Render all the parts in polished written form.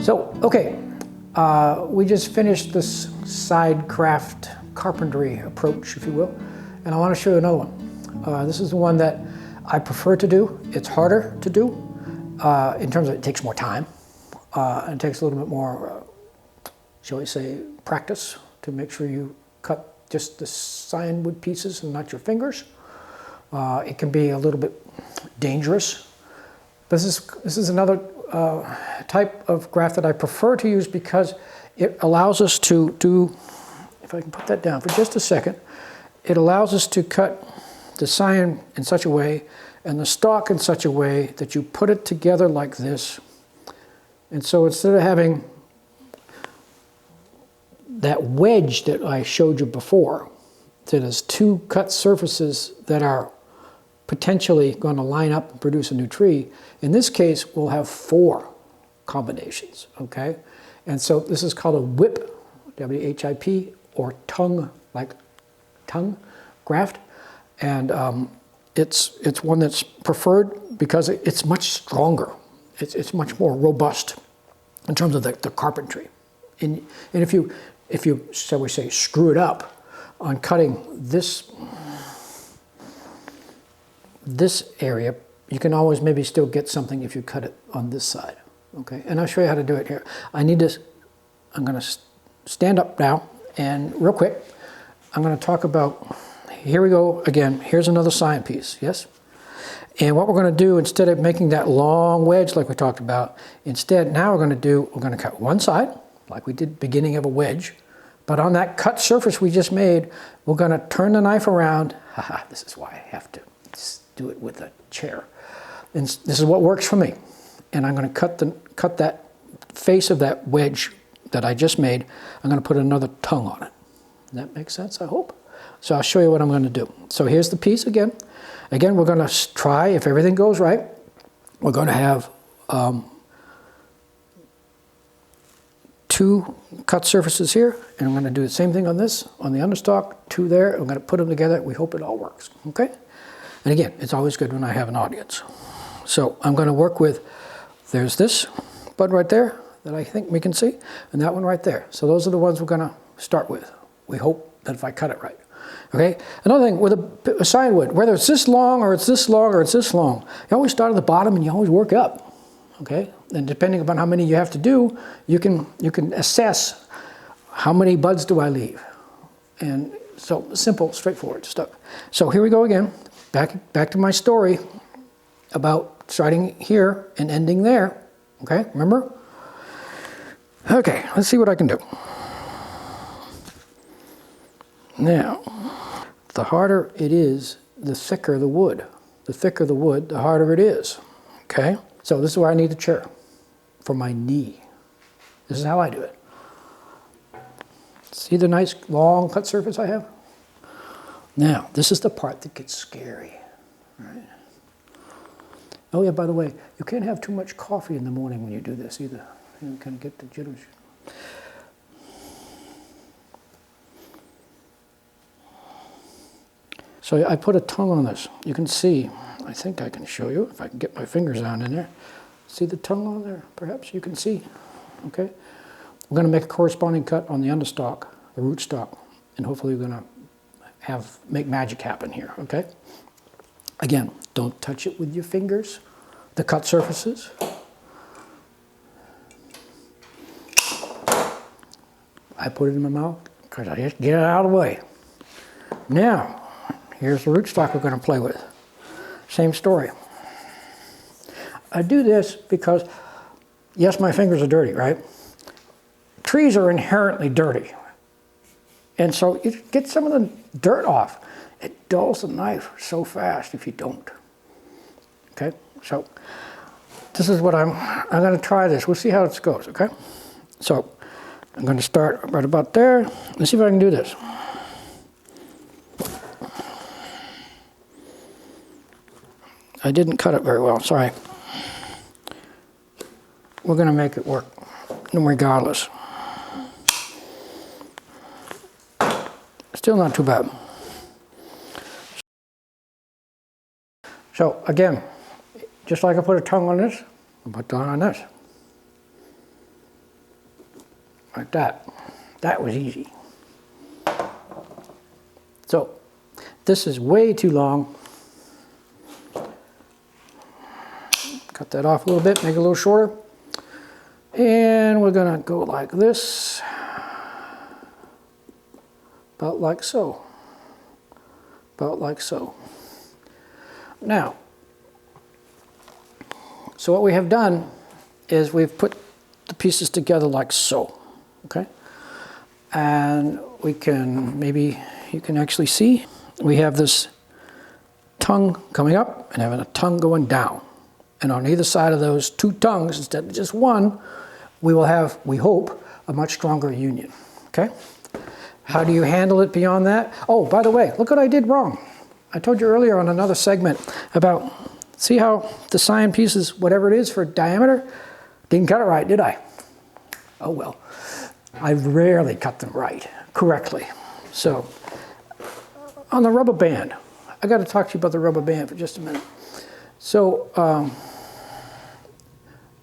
So, okay, we just finished this side craft carpentry approach, if you will, and I want to show you another one. This is the one that I prefer to do. It's harder to do in terms of it takes more time. And it takes a little bit more, shall we say, practice to make sure you cut just the cyan wood pieces and not your fingers. It can be a little bit dangerous. This is another type of graft that I prefer to use because it allows us to do, if I can put that down for just a second, it allows us to cut the cyan in such a way and the stalk in such a way that you put it together like this. And so instead of having that wedge that I showed you before, that is two cut surfaces that are potentially going to line up and produce a new tree, in this case we'll have 4 combinations, okay? And so this is called a whip, W-H-I-P, or tongue, like tongue graft. And it's one that's preferred because it's much stronger. It's much more robust in terms of the carpentry. And if you, shall we say, screw it up on cutting this area, you can always maybe still get something if you cut it on this side, okay? And I'll show you how to do it here. I'm gonna stand up now, and real quick, I'm gonna talk about, here we go again, here's another cyan piece, yes? And what we're going to do, instead of making that long wedge like we talked about, instead now we're going to cut one side, like we did beginning of a wedge, but on that cut surface we just made, we're going to turn the knife around. Haha, this is why I have to do it with a chair. And this is what works for me. And I'm going to cut that face of that wedge that I just made. I'm going to put another tongue on it. Does that make sense, I hope? So I'll show you what I'm going to do. So here's the piece again. Again, we're going to try, if everything goes right, we're going to have 2 cut surfaces here, and I'm going to do the same thing on this, on the understock, 2 there. I'm going to put them together. We hope it all works, okay? And again, it's always good when I have an audience. So I'm going to work with, there's this bud right there that I think we can see, and that one right there. So those are the ones we're going to start with. We hope that if I cut it right. Okay. Another thing with a cyan wood, whether it's this long or it's this long or it's this long, you always start at the bottom and you always work up. Okay. And depending upon how many you have to do, you can assess how many buds do I leave. And so simple, straightforward stuff. So here we go again. Back to my story about starting here and ending there. Okay. Remember? Okay. Let's see what I can do. Now, the harder it is, the thicker the wood. The thicker the wood, the harder it is, okay? So this is where I need the chair, for my knee. This is how I do it. See the nice long cut surface I have? Now, this is the part that gets scary, right? Oh yeah, by the way, you can't have too much coffee in the morning when you do this either. You kind of get the jitters. So I put a tongue on this. You can see, I think I can show you if I can get my fingers down in there. See the tongue on there? Perhaps you can see, okay? We're going to make a corresponding cut on the understock, the rootstock, and hopefully we're going to make magic happen here, okay? Again, don't touch it with your fingers, the cut surfaces. I put it in my mouth because I just get it out of the way. Now, here's the rootstock we're going to play with. Same story. I do this because, yes, my fingers are dirty, right? Trees are inherently dirty. And so you get some of the dirt off. It dulls the knife so fast if you don't. Okay? So this is what I'm going to try this. We'll see how it goes, okay? So I'm going to start right about there. Let's see if I can do this. I didn't cut it very well, sorry. We're going to make it work, regardless. Still not too bad. So again, just like I put a tongue on this, I'll put a tongue on this. like that. That was easy. So this is way too long. Cut that off a little bit, make it a little shorter. And we're gonna go like this, about like so, about like so. Now, so what we have done is we've put the pieces together like so, okay? And we can, maybe you can actually see, we have this tongue coming up and having a tongue going down. And on either side of those two tongues, instead of just one, we will have, we hope, a much stronger union, okay? How do you handle it beyond that? Oh, by the way, look what I did wrong. I told you earlier on another segment about, see how the sign pieces, whatever it is for diameter, didn't cut it right, did I? Oh well, I rarely cut them right, correctly. So, on the rubber band, I got to talk to you about the rubber band for just a minute. So,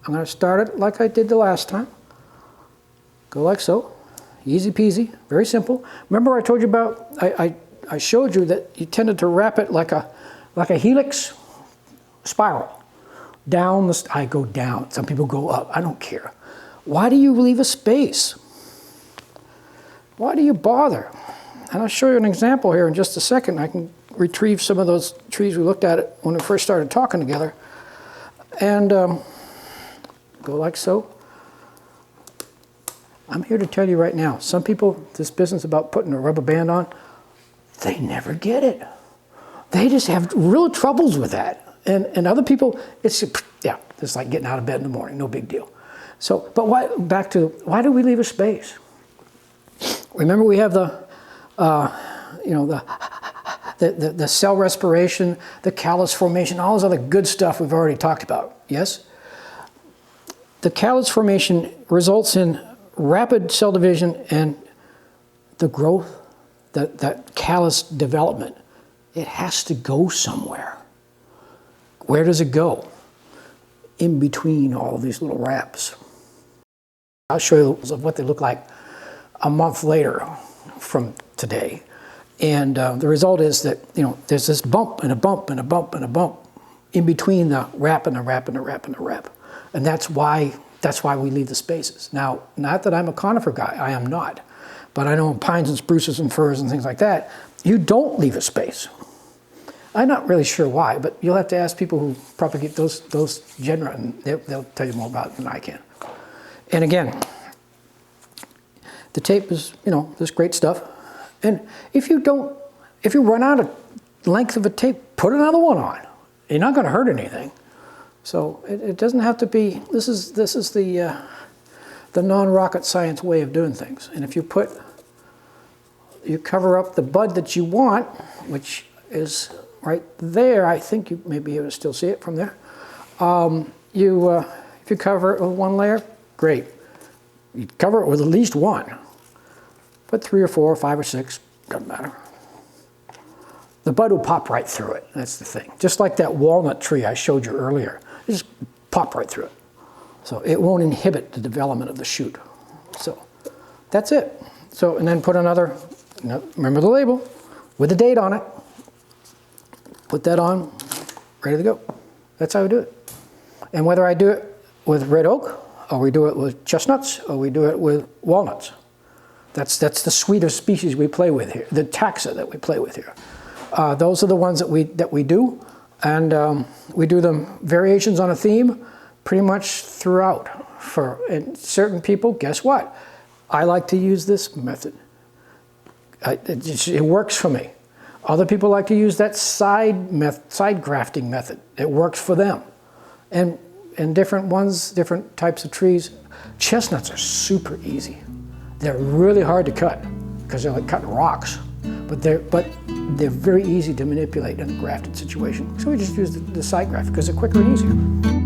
I'm going to start it like I did the last time. Go like so, easy peasy, very simple. Remember I told you about, I showed you that you tended to wrap it like a helix spiral. Down I go down, some people go up, I don't care. Why do you leave a space? Why do you bother? And I'll show you an example here in just a second. I can retrieve some of those trees we looked at when we first started talking together. And go like so. I'm here to tell you right now, some people, this business about putting a rubber band on, they never get it. They just have real troubles with that. And other people, it's, yeah, it's like getting out of bed in the morning, no big deal. So, but why, back to, why do we leave a space? Remember we have the, you know, the cell respiration, the callus formation, all this other good stuff we've already talked about, yes? The callus formation results in rapid cell division and the growth, that callus development. It has to go somewhere. Where does it go? In between all of these little wraps. I'll show you of what they look like a month later from today. And the result is that, you know, there's this bump and a bump and a bump and a bump in between the wrap and the wrap and the wrap and the wrap. And that's why we leave the spaces. Now, not that I'm a conifer guy, I am not. But I know in pines and spruces and firs and things like that, you don't leave a space. I'm not really sure why, but you'll have to ask people who propagate those genera, and they'll tell you more about it than I can. And again, the tape is, you know, this great stuff. And if you run out of length of a tape, put another one on. You're not going to hurt anything. So it doesn't have to be, this is the non-rocket science way of doing things. And if you cover up the bud that you want, which is right there, I think you may be able to still see it from there. If you cover it with one layer, great. You cover it with at least one. But 3 or 4 or 5 or 6, doesn't matter. The bud will pop right through it, that's the thing. Just like that walnut tree I showed you earlier. It just pop right through it. So it won't inhibit the development of the shoot. So that's it. So, and then put another, remember the label, with the date on it. Put that on, ready to go. That's how we do it. And whether I do it with red oak, or we do it with chestnuts, or we do it with walnuts. That's the sweeter species we play with here, the taxa that we play with here. Those are the ones that we do, and we do them variations on a theme pretty much throughout. And certain people, guess what? I like to use this method. It works for me. Other people like to use that side grafting method. It works for them. And different ones, different types of trees. Chestnuts are super easy. They're really hard to cut because they're like cutting rocks. But they're very easy to manipulate in a grafted situation. So we just use the side graft because they're quicker and easier.